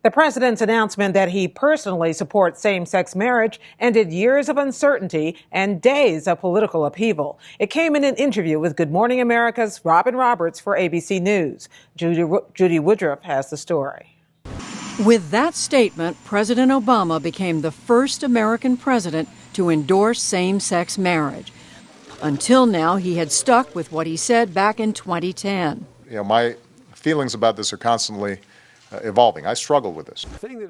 The president's announcement that he personally supports same-sex marriage ended years of uncertainty and days of political upheaval. It came in an interview with Good Morning America's Robin Roberts for ABC News. Judy Woodruff has the story. With that statement, President Obama became the first American president to endorse same-sex marriage. Until now, he had stuck with what he said back in 2010. My feelings about this are constantly evolving. I struggle with this.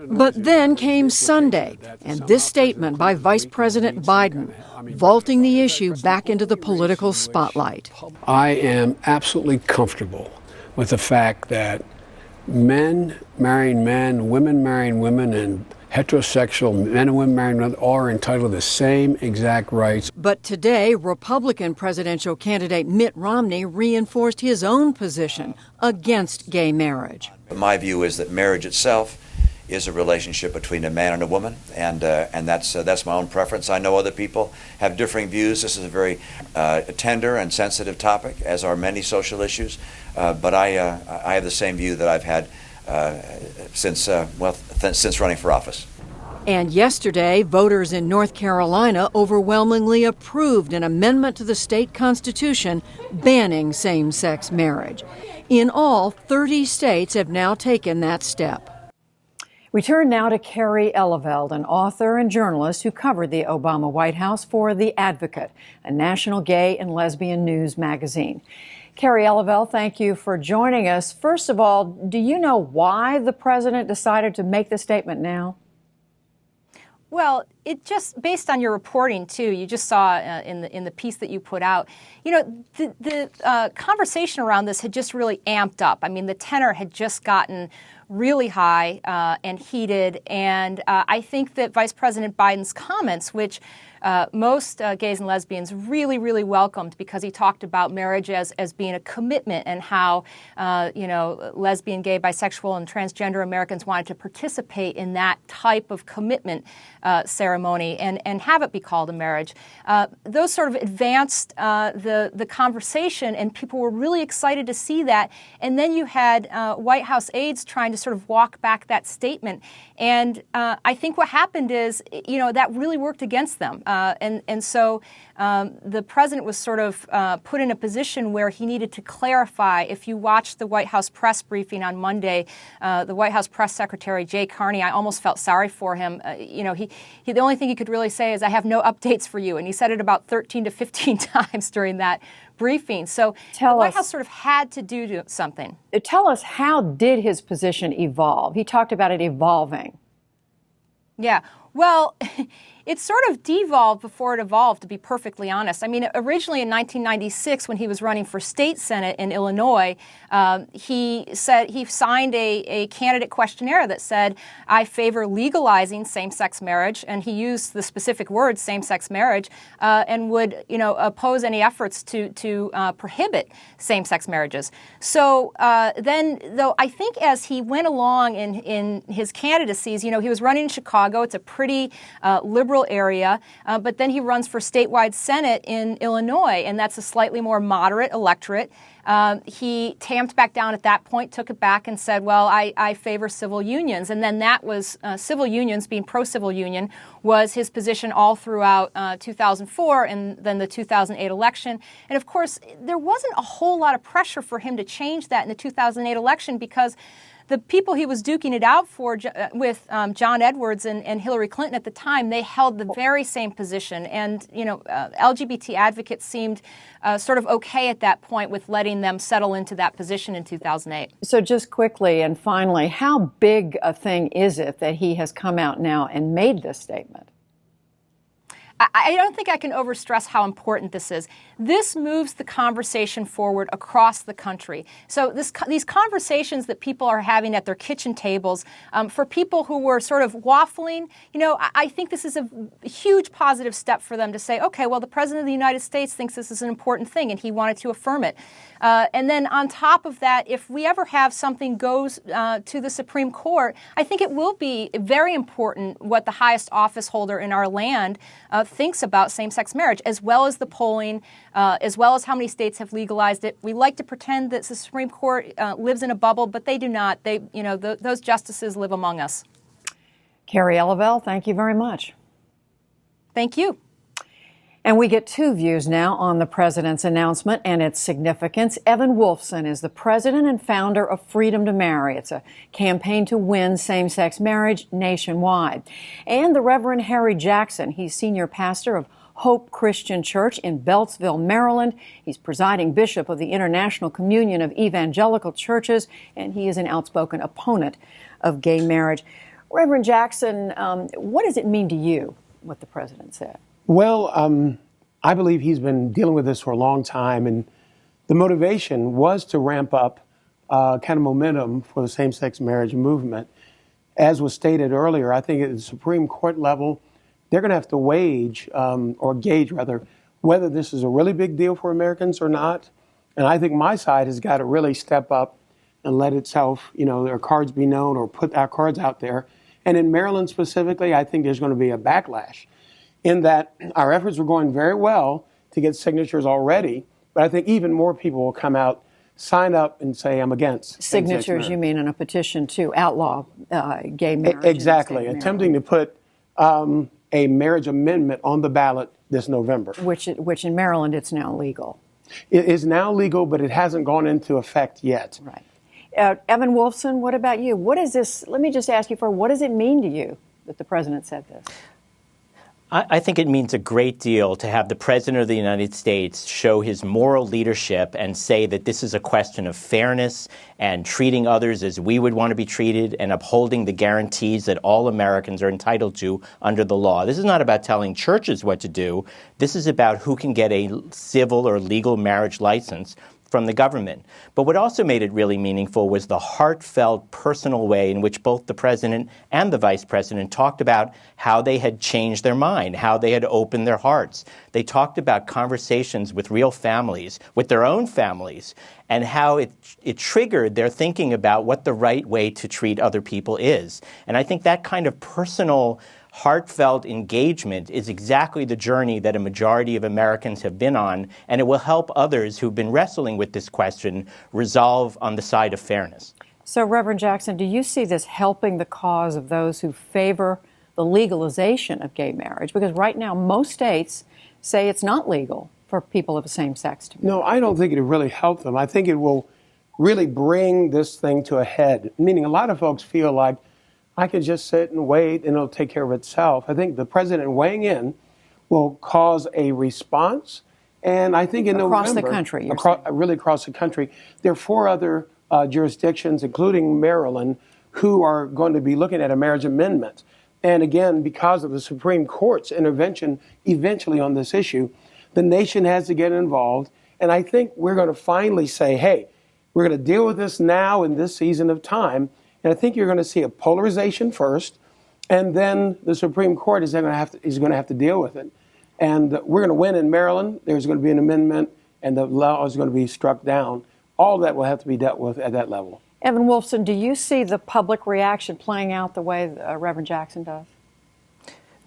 But then came Sunday, and this statement by Vice President Biden, vaulting the issue back into the political spotlight. I am absolutely comfortable with the fact that men marrying men, women marrying women, and heterosexual men and women marrying women are entitled to the same exact rights. But today, Republican presidential candidate Mitt Romney reinforced his own position against gay marriage. My view is that marriage itself is a relationship between a man and a woman, and that's my own preference. I know other people have differing views. This is a very tender and sensitive topic, as are many social issues. But I have the same view that I've had since running for office. And yesterday, voters in North Carolina overwhelmingly approved an amendment to the state constitution banning same-sex marriage. In all, 30 states have now taken that step. We turn now to Kerry Eleveld, an author and journalist who covered the Obama White House for The Advocate, a national gay and lesbian news magazine. Kerry Eleveld, thank you for joining us. First of all, do you know why the president decided to make the statement now? Well, it just, based on your reporting, too, you just saw in the piece that you put out, the conversation around this had just really amped up. I mean, the tenor had just gotten really high and heated. And I think that Vice President Biden's comments, which most gays and lesbians really, really welcomed, because he talked about marriage as being a commitment, and how, lesbian, gay, bisexual, and transgender Americans wanted to participate in that type of commitment ceremony and have it be called a marriage. Those sort of advanced the conversation, and people were really excited to see that. And then you had White House aides trying to sort of walk back that statement. And I think what happened is, that really worked against them. So the president was sort of put in a position where he needed to clarify. If you watched the White House press briefing on Monday, the White House press secretary, Jay Carney, I almost felt sorry for him. The only thing he could really say is, "I have no updates for you." And he said it about 13 to 15 times during that briefing. So the White House sort of had to do something. Tell us, how did his position evolve? He talked about it evolving. Yeah. Well, it sort of devolved before it evolved, to be perfectly honest. I mean, originally in 1996, when he was running for state senate in Illinois, he signed a candidate questionnaire that said, "I favor legalizing same-sex marriage," and he used the specific word same-sex marriage, and would oppose any efforts to prohibit same-sex marriages. So then, though, I think as he went along in his candidacies, he was running in Chicago. It's a pretty liberal area, but then he runs for statewide Senate in Illinois, and that's a slightly more moderate electorate. He tamped back down at that point, took it back, and said, well, I favor civil unions. And then that was civil unions, being pro-civil union, was his position all throughout 2004 and then the 2008 election. And of course, there wasn't a whole lot of pressure for him to change that in the 2008 election, because the people he was duking it out for with John Edwards and Hillary Clinton at the time, they held the very same position. And, LGBT advocates seemed sort of okay at that point with letting them settle into that position in 2008. So just quickly and finally, how big a thing is it that he has come out now and made this statement? I don't think I can overstress how important this is. This moves the conversation forward across the country. So these conversations that people are having at their kitchen tables, for people who were sort of waffling, I think this is a huge positive step for them to say, okay, well, the President of the United States thinks this is an important thing, and he wanted to affirm it. And then on top of that, if we ever have something goes to the Supreme Court, I think it will be very important what the highest office holder in our land thinks about same-sex marriage, as well as the polling, as well as how many states have legalized it. We like to pretend that the Supreme Court lives in a bubble, but they do not. They, those justices live among us. Kerry Eleveld, thank you very much. Thank you. And we get two views now on the president's announcement and its significance. Evan Wolfson is the president and founder of Freedom to Marry. It's a campaign to win same-sex marriage nationwide. And the Reverend Harry Jackson, he's senior pastor of Hope Christian Church in Beltsville, Maryland. He's presiding bishop of the International Communion of Evangelical Churches, and he is an outspoken opponent of gay marriage. Reverend Jackson, what does it mean to you, what the president said? Well, I believe he's been dealing with this for a long time, and the motivation was to ramp up kind of momentum for the same-sex marriage movement. As was stated earlier, I think at the Supreme Court level, they're going to have to gauge whether this is a really big deal for Americans or not. And I think my side has got to really step up and let itself, their cards be known or put our cards out there. And in Maryland specifically, I think there's going to be a backlash, in that our efforts were going very well to get signatures already, but I think even more people will come out, sign up, and say, I'm against signatures. You mean in a petition to outlaw gay marriage? Exactly, attempting to put a marriage amendment on the ballot this November. Which in Maryland, it's now legal. It is now legal, but it hasn't gone into effect yet. Right. Evan Wolfson, what about you? What is this? Let me just ask you what does it mean to you that the president said this? I think it means a great deal to have the President of the United States show his moral leadership and say that this is a question of fairness and treating others as we would want to be treated and upholding the guarantees that all Americans are entitled to under the law. This is not about telling churches what to do. This is about who can get a civil or legal marriage license from the government. But what also made it really meaningful was the heartfelt, personal way in which both the president and the vice president talked about how they had changed their mind, how they had opened their hearts. They talked about conversations with real families, with their own families, and how it triggered their thinking about what the right way to treat other people is. And I think that kind of personal, heartfelt engagement is exactly the journey that a majority of Americans have been on, and it will help others who've been wrestling with this question resolve on the side of fairness. So, Reverend Jackson, do you see this helping the cause of those who favor the legalization of gay marriage? Because right now, most states say it's not legal for people of the same sex to marry. No, I don't think it will really help them. I think it will really bring this thing to a head, meaning a lot of folks feel like I could just sit and wait and it'll take care of itself. I think the president weighing in will cause a response. And I think in November, across the country, really across the country, there are 4 other jurisdictions, including Maryland, who are going to be looking at a marriage amendment. And again, because of the Supreme Court's intervention eventually on this issue, the nation has to get involved. And I think we're going to finally say, hey, we're going to deal with this now in this season of time. And I think you're going to see a polarization first, and then the Supreme Court is going to have to deal with it. And we're going to win in Maryland. There's going to be an amendment, and the law is going to be struck down. All that will have to be dealt with at that level. Evan Wolfson, do you see the public reaction playing out the way Reverend Jackson does?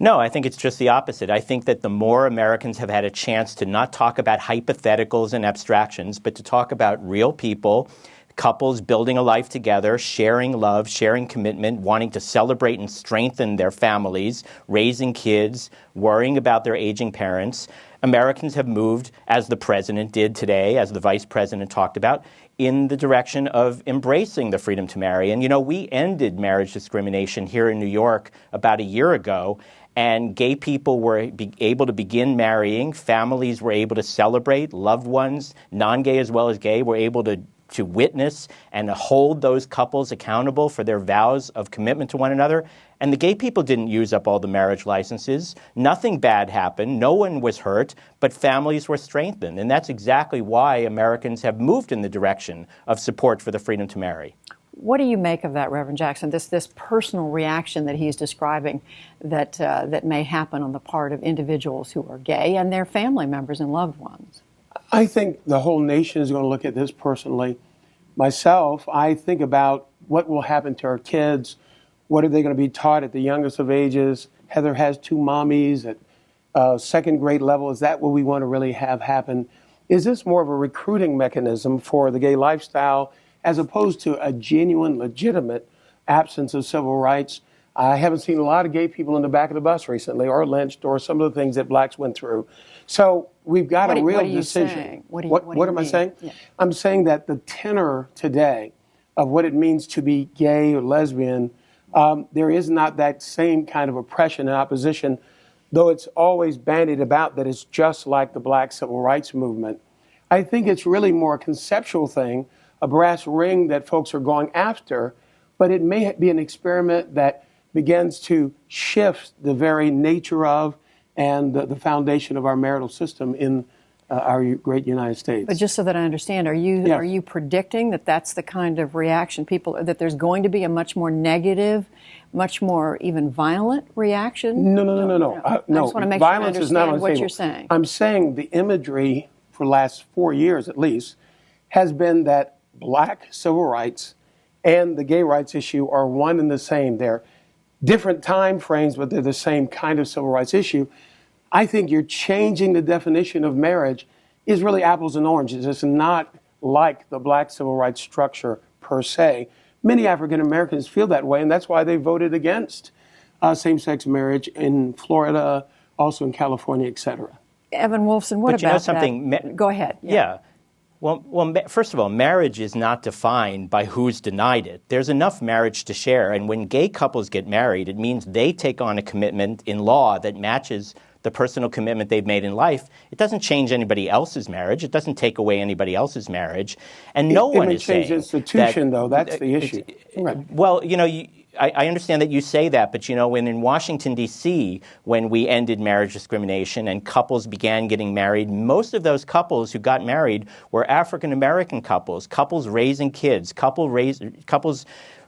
No, I think it's just the opposite. I think that the more Americans have had a chance to not talk about hypotheticals and abstractions, but to talk about real people, couples building a life together, sharing love, sharing commitment, wanting to celebrate and strengthen their families, raising kids, worrying about their aging parents, Americans have moved, as the president did today, as the vice president talked about, in the direction of embracing the freedom to marry. And, we ended marriage discrimination here in New York about a year ago, and gay people were able to begin marrying. Families were able to celebrate. Loved ones, non-gay as well as gay, were able to witness and hold those couples accountable for their vows of commitment to one another. And the gay people didn't use up all the marriage licenses. Nothing bad happened. No one was hurt, but families were strengthened. And that's exactly why Americans have moved in the direction of support for the freedom to marry. What do you make of that, Reverend Jackson, this personal reaction that he's describing that may happen on the part of individuals who are gay and their family members and loved ones? I think the whole nation is going to look at this personally. Myself, I think about what will happen to our kids. What are they going to be taught at the youngest of ages? Heather has 2 mommies. second grade level? Is that what we want to really have happen? Is this more of a recruiting mechanism for the gay lifestyle as opposed to a genuine, legitimate absence of civil rights? I haven't seen a lot of gay people in the back of the bus recently, or lynched, or some of the things that blacks went through. So we've got a real decision. What am I saying? Yeah. I'm saying that the tenor today of what it means to be gay or lesbian, there is not that same kind of oppression and opposition, though it's always bandied about that it's just like the black civil rights movement. I think it's really more a conceptual thing, a brass ring that folks are going after, but it may be an experiment that begins to shift the very nature of and the foundation of our marital system in our great United States. But just so that I understand, are you predicting that that's the kind of reaction that there's going to be a much more negative, much more even violent reaction? No. I just want to make violence sure I is not understand on the what table. you're saying. I'm saying the imagery for the last 4 years at least has been that black civil rights and the gay rights issue are one and the same. They're different time frames, but they're the same kind of civil rights issue. I think you're changing the definition of marriage is really apples and oranges. It's not like the black civil rights structure per se. Many African Americans feel that way, and that's why they voted against same-sex marriage in Florida, also in California, et cetera. Evan Wolfson, what about something? That? Go ahead. Yeah. Well, first of all, marriage is not defined by who's denied it. There's enough marriage to share, and when gay couples get married, it means they take on a commitment in law that matches the personal commitment they've made in life. It doesn't change anybody else's marriage. It doesn't take away anybody else's marriage. And no one is saying that... It may change the institution, though. That's the issue. Right. Well, I understand that you say that, but when in Washington, D.C., when we ended marriage discrimination and couples began getting married, most of those couples who got married were African-American couples raising kids, couples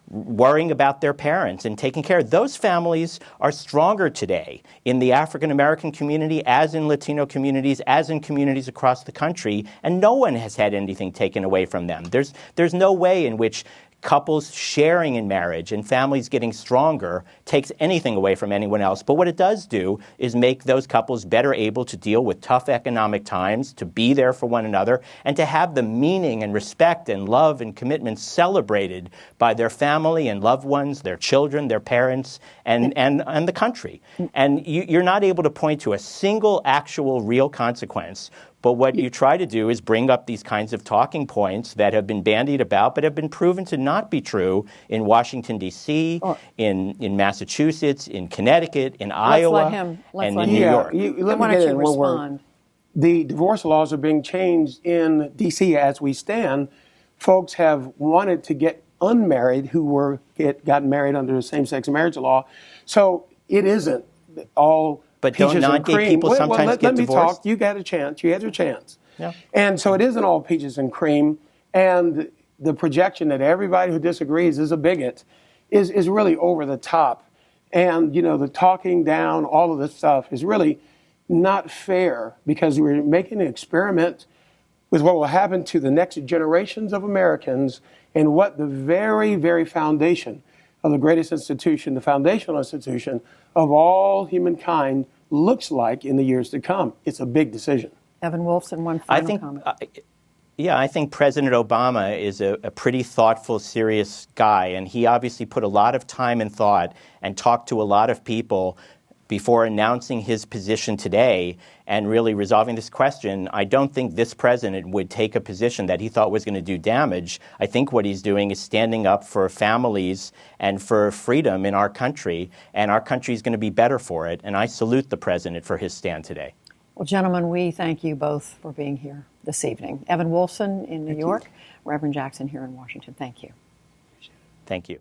worrying about their parents and taking care. Those families are stronger today in the African-American community, as in Latino communities, as in communities across the country, and no one has had anything taken away from them. There's no way in which couples sharing in marriage and families getting stronger takes anything away from anyone else. But what it does do is make those couples better able to deal with tough economic times, to be there for one another, and to have the meaning and respect and love and commitment celebrated by their family and loved ones, their children, their parents, and the country. And you're not able to point to a single actual real consequence. But what you try to do is bring up these kinds of talking points that have been bandied about but have been proven to not be true in Washington, D.C., in Massachusetts, in Connecticut, in Iowa, and in New York. Let me get in one word. The divorce laws are being changed in D.C. as we stand. Folks have wanted to get unmarried who got married under the same-sex marriage law. So it isn't all... But don't non-gay people sometimes get divorced? Let me talk. You got a chance. You had your chance. Yeah. And so it isn't all peaches and cream. And the projection that everybody who disagrees is a bigot is really over the top. And, the talking down, all of this stuff is really not fair because we're making an experiment with what will happen to the next generations of Americans and what the very, very foundation of the greatest institution, the foundational institution of all humankind looks like in the years to come. It's a big decision. Evan Wolfson, one final comment. I think President Obama is a pretty thoughtful, serious guy, and he obviously put a lot of time and thought and talked to a lot of people before announcing his position today and really resolving this question. I don't think this president would take a position that he thought was going to do damage. I think what he's doing is standing up for families and for freedom in our country, and our country is going to be better for it. And I salute the president for his stand today. Well, gentlemen, we thank you both for being here this evening. Evan Wolfson in New York, Reverend Jackson here in Washington. Thank you. Thank you.